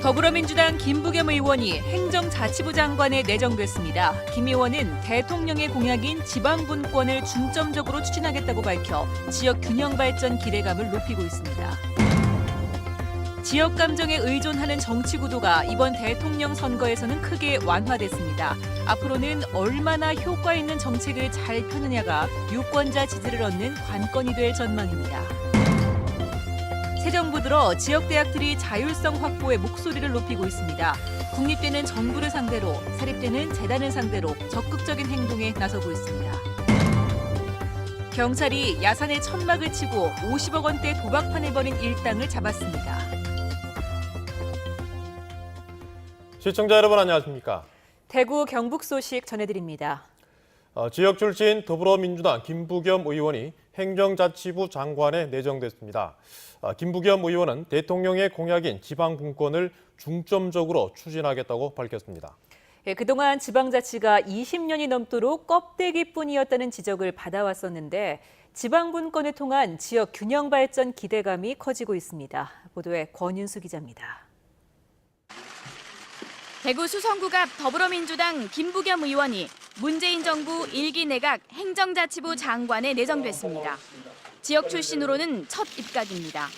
더불어민주당 김부겸 의원이 행정자치부 장관에 내정됐습니다. 김 의원은 대통령의 공약인 지방분권을 중점적으로 추진하겠다고 밝혀 지역 균형 발전 기대감을 높이고 있습니다. 지역 감정에 의존하는 정치 구도가 이번 대통령 선거에서는 크게 완화됐습니다. 앞으로는 얼마나 효과 있는 정책을 잘 펴느냐가 유권자 지지를 얻는 관건이 될 전망입니다. 새 정부 들어 지역 대학들이 자율성 확보에 목소리를 높이고 있습니다. 국립대는 정부를 상대로, 사립대는 재단을 상대로 적극적인 행동에 나서고 있습니다. 경찰이 야산에 천막을 치고 50억 원대 도박판을 벌인 일당을 잡았습니다. 시청자 여러분 안녕하십니까? 대구 경북 소식 전해드립니다. 지역 출신 더불어민주당 김부겸 의원이 행정자치부 장관에 내정됐습니다. 김부겸 의원은 대통령의 공약인 지방분권을 중점적으로 추진하겠다고 밝혔습니다. 그동안 지방자치가 20년이 넘도록 껍데기뿐이었다는 지적을 받아왔었는데 지방분권을 통한 지역 균형 발전 기대감이 커지고 있습니다. 보도에 권윤수 기자입니다. 대구 수성구 앞 더불어민주당 김부겸 의원이 문재인 정부 1기 내각 행정자치부 장관에 내정됐습니다. 지역 출신으로는 첫 입각입니다.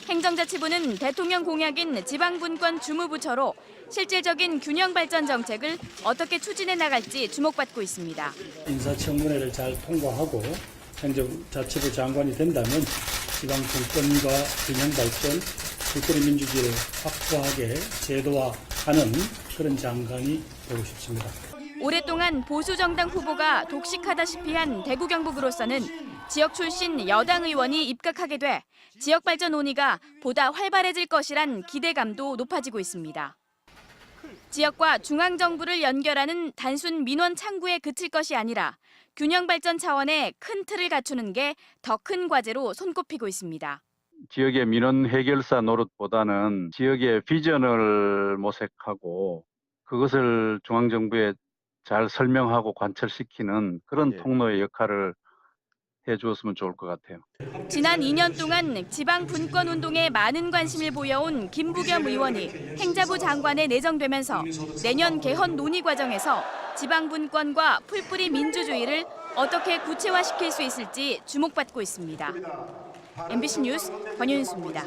행정자치부는 대통령 공약인 지방분권 주무부처로 실질적인 균형 발전 정책을 어떻게 추진해 나갈지 주목받고 있습니다. 인사청문회를 잘 통과하고 행정자치부 장관이 된다면 지방분권과 균형 발전, 국거리 민주주의를 확고하게 제도화하는 그런 장관이 되고 싶습니다. 오랫동안 보수 정당 후보가 독식하다시피 한 대구 경북으로서는 지역 출신 여당 의원이 입각하게 돼 지역 발전 논의가 보다 활발해질 것이란 기대감도 높아지고 있습니다. 지역과 중앙정부를 연결하는 단순 민원 창구에 그칠 것이 아니라 균형 발전 차원의 큰 틀을 갖추는 게 더 큰 과제로 손꼽히고 있습니다. 지역의 민원 해결사 노릇보다는 지역의 비전을 모색하고 그것을 중앙정부에 잘 설명하고 관철시키는 그런 통로의 역할을 해주었으면 좋을 것 같아요. 지난 2년 동안 지방 분권 운동에 많은 관심을 보여온 김부겸 의원이 행자부 장관에 내정되면서 내년 개헌 논의 과정에서 지방 분권과 풀뿌리 민주주의를 어떻게 구체화시킬 수 있을지 주목받고 있습니다. MBC 뉴스 권윤수입니다.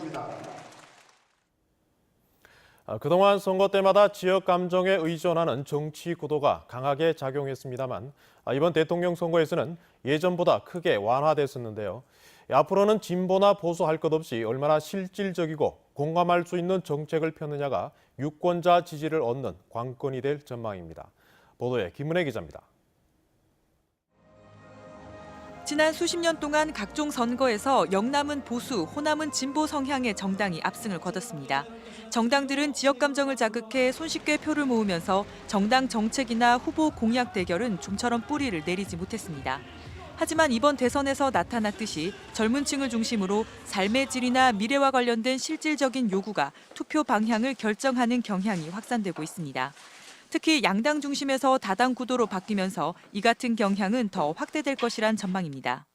그동안 선거 때마다 지역 감정에 의존하는 정치 구도가 강하게 작용했습니다만 이번 대통령 선거에서는 예전보다 크게 완화됐었는데요. 앞으로는 진보나 보수할 것 없이 얼마나 실질적이고 공감할 수 있는 정책을 펴느냐가 유권자 지지를 얻는 관건이 될 전망입니다. 보도에 김은혜 기자입니다. 지난 수십 년 동안 각종 선거에서 영남은 보수, 호남은 진보 성향의 정당이 압승을 거뒀습니다. 정당들은 지역 감정을 자극해 손쉽게 표를 모으면서 정당 정책이나 후보 공약 대결은 좀처럼 뿌리를 내리지 못했습니다. 하지만 이번 대선에서 나타났듯이 젊은 층을 중심으로 삶의 질이나 미래와 관련된 실질적인 요구가 투표 방향을 결정하는 경향이 확산되고 있습니다. 특히 양당 중심에서 다당 구도로 바뀌면서 이 같은 경향은 더 확대될 것이란 전망입니다.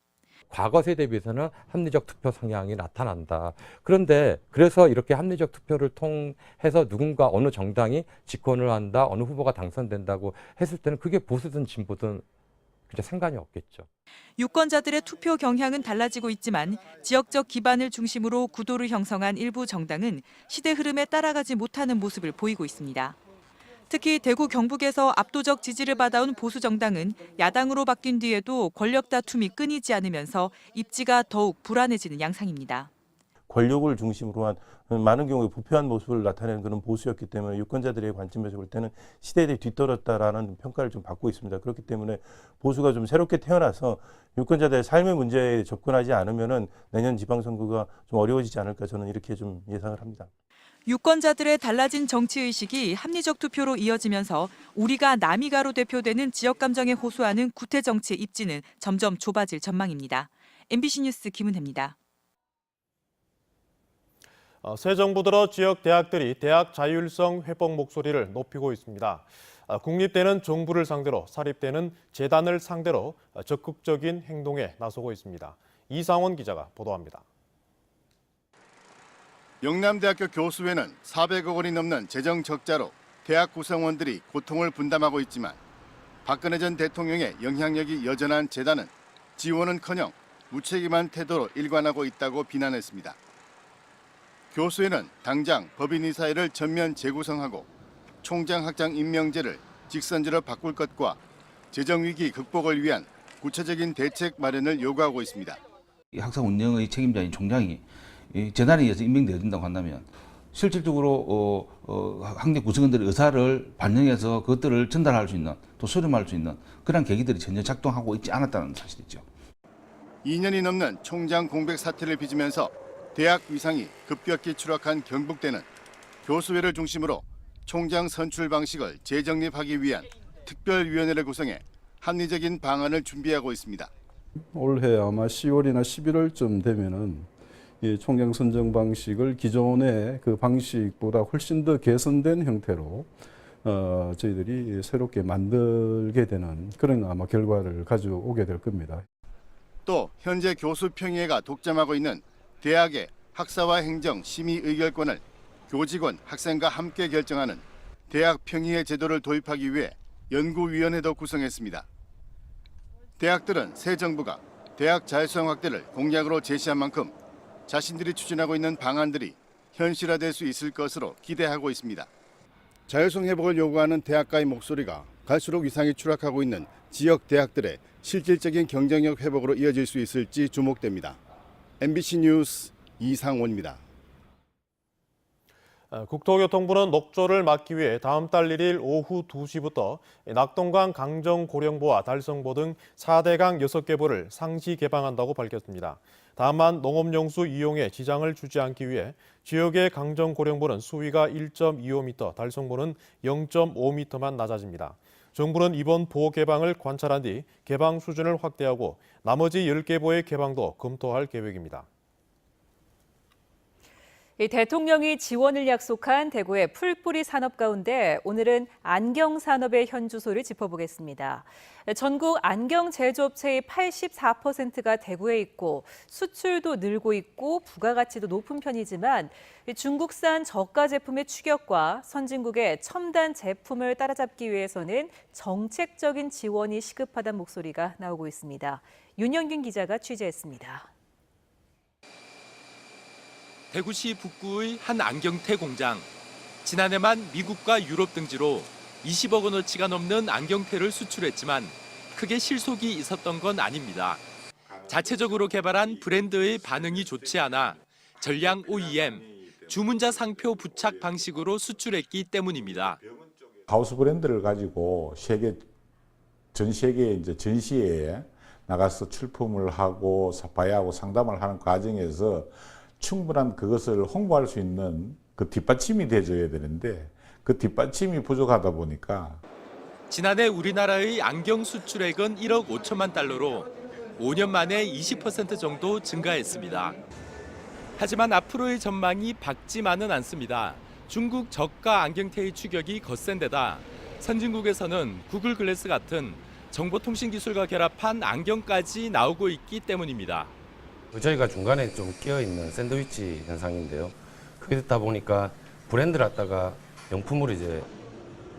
과거 세대에 비해서는 합리적 투표 성향이 나타난다. 그런데 그래서 이렇게 합리적 투표를 통해서 누군가 어느 정당이 집권을 한다, 어느 후보가 당선된다고 했을 때는 그게 보수든 진보든 그냥 상관이 없겠죠. 유권자들의 투표 경향은 달라지고 있지만 지역적 기반을 중심으로 구도를 형성한 일부 정당은 시대 흐름에 따라가지 못하는 모습을 보이고 있습니다. 특히 대구 경북에서 압도적 지지를 받아온 보수 정당은 야당으로 바뀐 뒤에도 권력 다툼이 끊이지 않으면서 입지가 더욱 불안해지는 양상입니다. 권력을 중심으로 한 많은 경우에 부패한 모습을 나타내는 그런 보수였기 때문에 유권자들의 관점에서 볼 때는 시대에 뒤떨어졌다라는 평가를 좀 받고 있습니다. 그렇기 때문에 보수가 좀 새롭게 태어나서 유권자들의 삶의 문제에 접근하지 않으면은 내년 지방선거가 좀 어려워지지 않을까 저는 이렇게 좀 예상을 합니다. 유권자들의 달라진 정치의식이 합리적 투표로 이어지면서 우리가 남이가로 대표되는 지역 감정에 호소하는 구태 정치의 입지는 점점 좁아질 전망입니다. MBC 뉴스 김은혜입니다. 새 정부 들어 지역 대학들이 대학 자율성 회복 목소리를 높이고 있습니다. 국립대는 정부를 상대로, 사립대는 재단을 상대로 적극적인 행동에 나서고 있습니다. 이상원 기자가 보도합니다. 영남대학교 교수회는 400억 원이 넘는 재정 적자로 대학 구성원들이 고통을 분담하고 있지만 박근혜 전 대통령의 영향력이 여전한 재단은 지원은커녕 무책임한 태도로 일관하고 있다고 비난했습니다. 교수회는 당장 법인이사회를 전면 재구성하고 총장 학장 임명제를 직선제로 바꿀 것과 재정위기 극복을 위한 구체적인 대책 마련을 요구하고 있습니다. 학사 운영의 책임자인 총장이 재단에 의해서 임명되어진다고 한다면 실질적으로 학내 구성원들의 의사를 반영해서 그것들을 전달할 수 있는 또 수렴할 수 있는 그런 계기들이 전혀 작동하고 있지 않았다는 사실이죠. 2년이 넘는 총장 공백 사태를 빚으면서 대학 위상이 급격히 추락한 경북대는 교수회를 중심으로 총장 선출 방식을 재정립하기 위한 특별위원회를 구성해 합리적인 방안을 준비하고 있습니다. 올해 아마 10월이나 11월쯤 되면은 이 총장 선정 방식을 기존의 그 방식보다 훨씬 더 개선된 형태로 저희들이 새롭게 만들게 되는 그런 아마 결과를 가져오게 될 겁니다. 또 현재 교수평의회가 독점하고 있는 대학의 학사와 행정 심의 의결권을 교직원, 학생과 함께 결정하는 대학 평의회 제도를 도입하기 위해 연구위원회도 구성했습니다. 대학들은 새 정부가 대학 자율성 확대를 공약으로 제시한 만큼 자신들이 추진하고 있는 방안들이 현실화될 수 있을 것으로 기대하고 있습니다. 자율성 회복을 요구하는 대학가의 목소리가 갈수록 위상이 추락하고 있는 지역 대학들의 실질적인 경쟁력 회복으로 이어질 수 있을지 주목됩니다. MBC 뉴스 이상원입니다. 국토교통부는 녹조를 막기 위해 다음 달 1일 오후 2시부터 낙동강 강정고령보와 달성보 등 4대강 6개 보를 상시 개방한다고 밝혔습니다. 다만 농업용수 이용에 지장을 주지 않기 위해 지역의 강정고령보는 수위가 1.25m, 달성보는 0.5m만 낮아집니다. 정부는 이번 보 개방을 관찰한 뒤 개방 수준을 확대하고 나머지 10개 보의 개방도 검토할 계획입니다. 대통령이 지원을 약속한 대구의 풀뿌리 산업 가운데 오늘은 안경 산업의 현주소를 짚어보겠습니다. 전국 안경 제조업체의 84%가 대구에 있고 수출도 늘고 있고 부가가치도 높은 편이지만 중국산 저가 제품의 추격과 선진국의 첨단 제품을 따라잡기 위해서는 정책적인 지원이 시급하다는 목소리가 나오고 있습니다. 윤영균 기자가 취재했습니다. 대구시 북구의 한 안경테 공장. 지난해만 미국과 유럽 등지로 20억 원어치가 넘는 안경테를 수출했지만 크게 실속이 있었던 건 아닙니다. 자체적으로 개발한 브랜드의 반응이 좋지 않아 전량 OEM, 주문자 상표 부착 방식으로 수출했기 때문입니다. 하우스 브랜드를 가지고 전 세계 전시회에 나가서 출품을 하고 사파이하고 상담을 하는 과정에서 충분한 그것을 홍보할 수 있는 그 뒷받침이 돼줘야 되는데 그 뒷받침이 부족하다 보니까 지난해 우리나라의 안경 수출액은 1억 5천만 달러로 5년 만에 20% 정도 증가했습니다. 하지만 앞으로의 전망이 밝지만은 않습니다. 중국 저가 안경테의 추격이 거센 데다 선진국에서는 구글 글래스 같은 정보통신 기술과 결합한 안경까지 나오고 있기 때문입니다. 저희가 중간에 좀 끼어있는 샌드위치 현상인데요. 그게 됐다 보니까 브랜드를 갖다가 명품으로 이제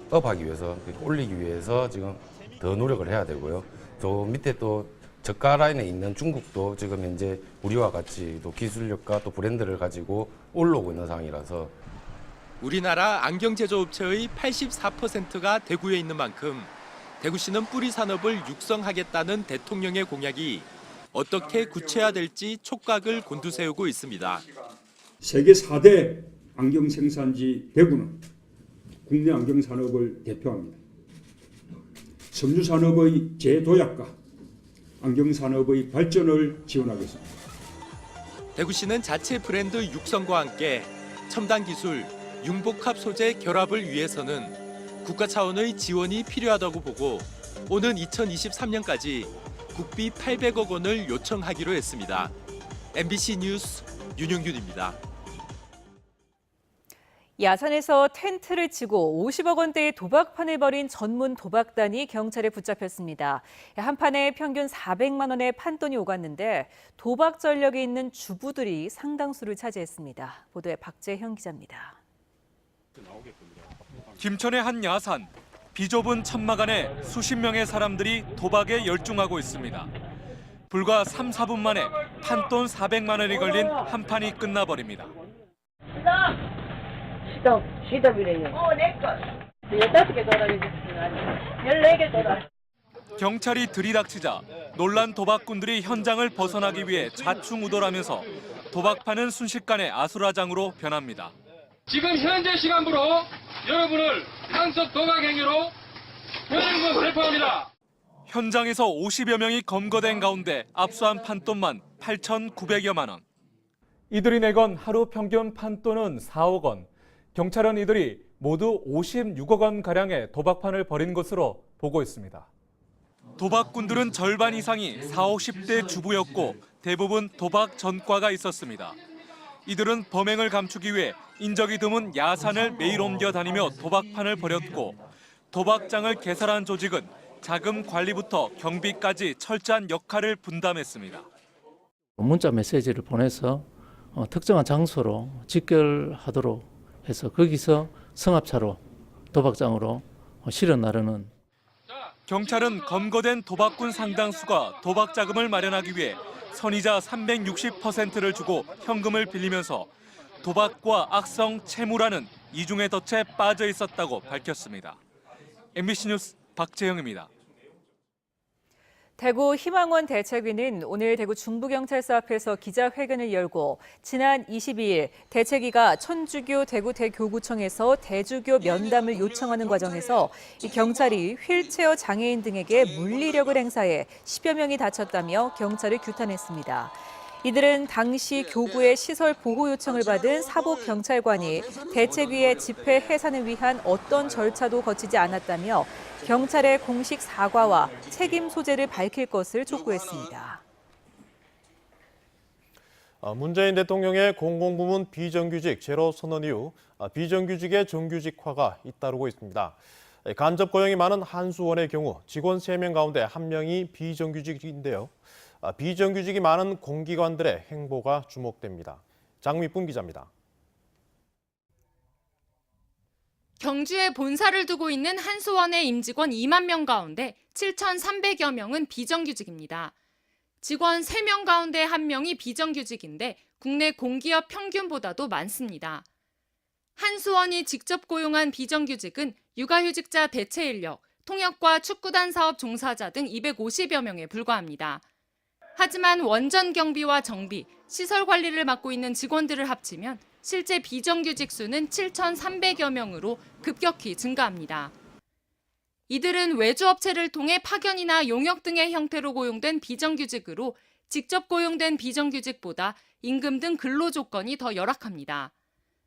업하기 위해서, 올리기 위해서 지금 더 노력을 해야 되고요. 저 밑에 또 저가 라인에 있는 중국도 지금 현재 우리와 같이 또 기술력과 또 브랜드를 가지고 올라오고 있는 상황이라서 우리나라 안경 제조업체의 84%가 대구에 있는 만큼 대구시는 뿌리 산업을 육성하겠다는 대통령의 공약이 어떻게 구체화될지 촉각을 곤두세우고 있습니다. 세계 4대 안경 생산지 대구는 국내 안경 산업을 대표합니다. 섬유 산업의 재도약과 안경 산업의 발전을 지원하겠습니다. 대구시는 자체 브랜드 육성과 함께 첨단 기술, 융복합 소재 결합을 위해서는 국가 차원의 지원이 필요하다고 보고 오는 2023년까지 국비 800억 원을 요청하기로 했습니다. MBC 뉴스 윤영균입니다. 야산에서 텐트를 치고 50억 원대의 도박판을 벌인 전문 도박단이 경찰에 붙잡혔습니다. 한 판에 평균 400만 원의 판돈이 오갔는데 도박 전력이 있는 주부들이 상당수를 차지했습니다. 보도에 박재형 기자입니다. 김천의 한 야산. 비좁은 천막 안에 수십 명의 사람들이 도박에 열중하고 있습니다. 불과 3, 4분 만에 판돈 400만 원이 걸린 한 판이 끝나버립니다. 시덥이래요. 내 거. 15개 돌아가겠습니다. 14개 돌아. 경찰이 들이닥치자 놀란 도박꾼들이 현장을 벗어나기 위해 좌충우돌하면서 도박판은 순식간에 아수라장으로 변합니다. 지금 현재 시간부로 여러분을 상습 도박 행위로 현행범 체포합니다. 현장에서 50여 명이 검거된 가운데 압수한 판돈만 8,900여만 원. 이들이 내건 하루 평균 판돈은 4억 원. 경찰은 이들이 모두 56억 원 가량의 도박판을 벌인 것으로 보고 있습니다. 도박꾼들은 절반 이상이 40, 50대 주부였고 대부분 도박 전과가 있었습니다. 이들은 범행을 감추기 위해 인적이 드문 야산을 매일 옮겨 다니며 도박판을 벌였고 도박장을 개설한 조직은 자금 관리부터 경비까지 철저한 역할을 분담했습니다. 문자 메시지를 보내서 특정한 장소로 직결하도록 해서 거기서 성합차로 도박장으로 실어 나르는. 경찰은 검거된 도박꾼 상당수가 도박 자금을 마련하기 위해 선이자 360%를 주고 현금을 빌리면서 도박과 악성 채무라는 이중의 덫에 빠져 있었다고 밝혔습니다. MBC 뉴스 박재형입니다. 대구 희망원 대책위는 오늘 대구 중부경찰서 앞에서 기자회견을 열고 지난 22일 대책위가 천주교 대구 대교구청에서 대주교 면담을 요청하는 과정에서 경찰이 휠체어 장애인 등에게 물리력을 행사해 10여 명이 다쳤다며 경찰을 규탄했습니다. 이들은 당시 교구의 시설 보호 요청을 받은 사복 경찰관이 대책위의 집회 해산을 위한 어떤 절차도 거치지 않았다며 경찰의 공식 사과와 책임 소재를 밝힐 것을 촉구했습니다. 문재인 대통령의 공공부문 비정규직 제로 선언 이후 비정규직의 정규직화가 잇따르고 있습니다. 간접 고용이 많은 한수원의 경우 직원 3명 가운데 1명이 비정규직인데요. 비정규직이 많은 공기관들의 행보가 주목됩니다. 장미쁨 기자입니다. 경주에 본사를 두고 있는 한수원의 임직원 2만 명 가운데 7,300여 명은 비정규직입니다. 직원 3명 가운데 1명이 비정규직인데 국내 공기업 평균보다도 많습니다. 한수원이 직접 고용한 비정규직은 육아휴직자 대체 인력, 통역과 축구단 사업 종사자 등 250여 명에 불과합니다. 하지만 원전 경비와 정비, 시설 관리를 맡고 있는 직원들을 합치면 실제 비정규직 수는 7,300여 명으로 급격히 증가합니다. 이들은 외주업체를 통해 파견이나 용역 등의 형태로 고용된 비정규직으로 직접 고용된 비정규직보다 임금 등 근로 조건이 더 열악합니다.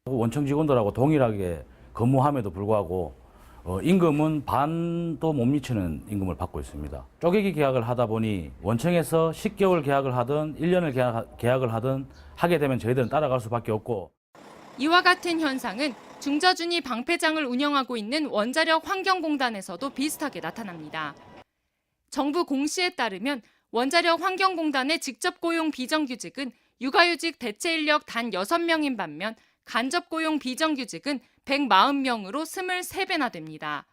원청 직원들하고 동일하게 근무함에도 불구하고 임금은 반도 못 미치는 임금을 받고 있습니다. 쪼개기 계약을 하다 보니 원청에서 10개월 계약을 하든 1년을 계약을 하든 하게 되면 저희들은 따라갈 수밖에 없고. 이와 같은 현상은 중저준이 방패장을 운영하고 있는 원자력 환경공단에서도 비슷하게 나타납니다. 정부 공시에 따르면 원자력 환경공단의 직접 고용 비정규직은 육아휴직 대체 인력 단 6명인 반면 간접 고용 비정규직은 140명으로 23배나 됩니다.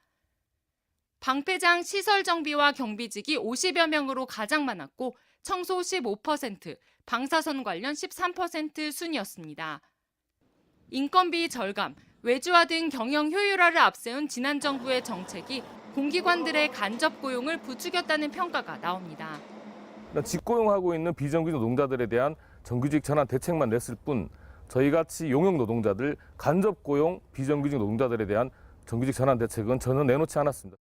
방패장 시설 정비와 경비직이 50여 명으로 가장 많았고 청소 15%, 방사선 관련 13% 순이었습니다. 인건비 절감, 외주화 등 경영 효율화를 앞세운 지난 정부의 정책이 공기관들의 간접 고용을 부추겼다는 평가가 나옵니다. 직고용하고 있는 비정규직 노동자들에 대한 정규직 전환 대책만 냈을 뿐 저희같이 용역 노동자들, 간접 고용 비정규직 노동자들에 대한 정규직 전환 대책은 전혀 내놓지 않았습니다.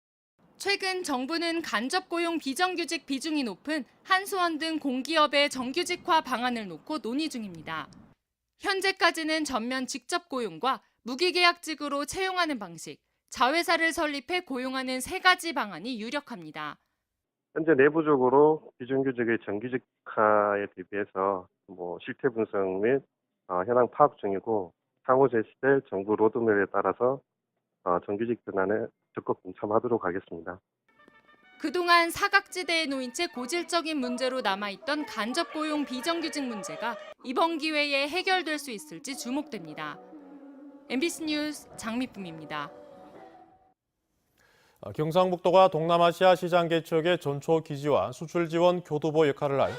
최근 정부는 간접 고용 비정규직 비중이 높은 한수원 등 공기업의 정규직화 방안을 놓고 논의 중입니다. 현재까지는 전면 직접 고용과 무기계약직으로 채용하는 방식, 자회사를 설립해 고용하는 3가지 방안이 유력합니다. 현재 내부적으로 비정규직의 정규직화에 대비해서 실태 분석 및 현황 파악 중이고 향후 제시될 정부 로드맵에 따라서 정규직 전환에 적극 동참하도록 하겠습니다. 그동안 사각지대에 놓인 채 고질적인 문제로 남아있던 간접 고용 비정규직 문제가 이번 기회에 해결될 수 있을지 주목됩니다. MBC 뉴스 장미쁨입니다. 경상북도가 동남아시아 시장 개척의 전초 기지와 수출 지원 교두보 역할을 할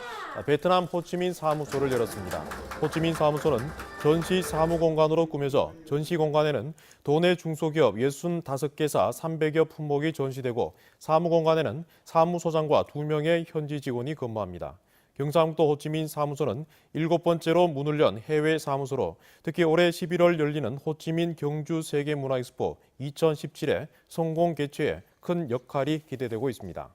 베트남 호치민 사무소를 열었습니다. 호치민 사무소는 전시 사무 공간으로 꾸며져 전시 공간에는 도내 중소기업 65개사 300여 품목이 전시되고 사무 공간에는 사무소장과 2명의 현지 직원이 근무합니다. 경상북도 호치민 사무소는 7번째로 문을 연 해외 사무소로 특히 올해 11월 열리는 호치민 경주 세계문화엑스포 2017의 성공 개최에 큰 역할이 기대되고 있습니다.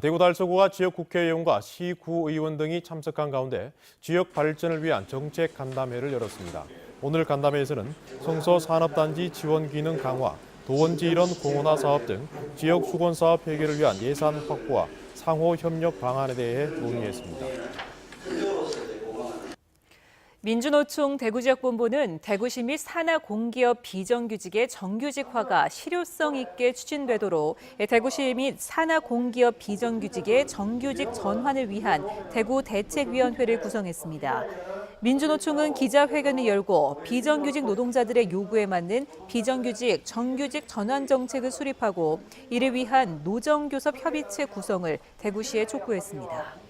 대구 달서구가 지역 국회의원과 시구의원 등이 참석한 가운데 지역 발전을 위한 정책 간담회를 열었습니다. 오늘 간담회에서는 성서 산업단지 지원 기능 강화, 도원지 일원 공원화 사업 등 지역 수건 사업 해결을 위한 예산 확보와 상호 협력 방안에 대해 논의했습니다. 민주노총 대구지역본부는 대구시 및 산하 공기업 비정규직의 정규직화가 실효성 있게 추진되도록 대구시 및 산하 공기업 비정규직의 정규직 전환을 위한 대구 대책위원회를 구성했습니다. 민주노총은 기자회견을 열고 비정규직 노동자들의 요구에 맞는 비정규직, 정규직 전환 정책을 수립하고 이를 위한 노정교섭 협의체 구성을 대구시에 촉구했습니다.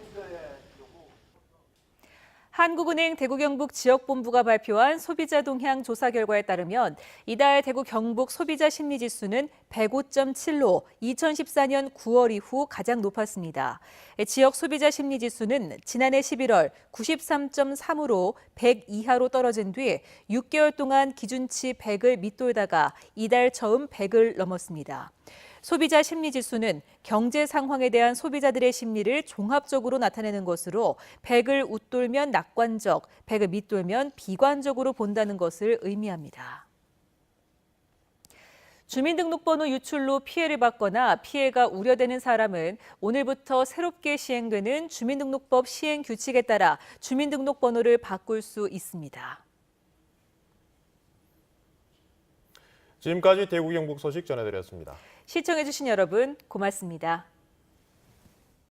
한국은행 대구 경북 지역본부가 발표한 소비자 동향 조사 결과에 따르면 이달 대구 경북 소비자 심리지수는 105.7로 2014년 9월 이후 가장 높았습니다. 지역 소비자 심리지수는 지난해 11월 93.3으로 100 이하로 떨어진 뒤 6개월 동안 기준치 100을 밑돌다가 이달 처음 100을 넘었습니다. 소비자 심리지수는 경제 상황에 대한 소비자들의 심리를 종합적으로 나타내는 것으로 100을 웃돌면 낙관적, 100을 밑돌면 비관적으로 본다는 것을 의미합니다. 주민등록번호 유출로 피해를 받거나 피해가 우려되는 사람은 오늘부터 새롭게 시행되는 주민등록법 시행 규칙에 따라 주민등록번호를 바꿀 수 있습니다. 지금까지 대구 경북 소식 전해드렸습니다. 시청해주신 여러분 고맙습니다.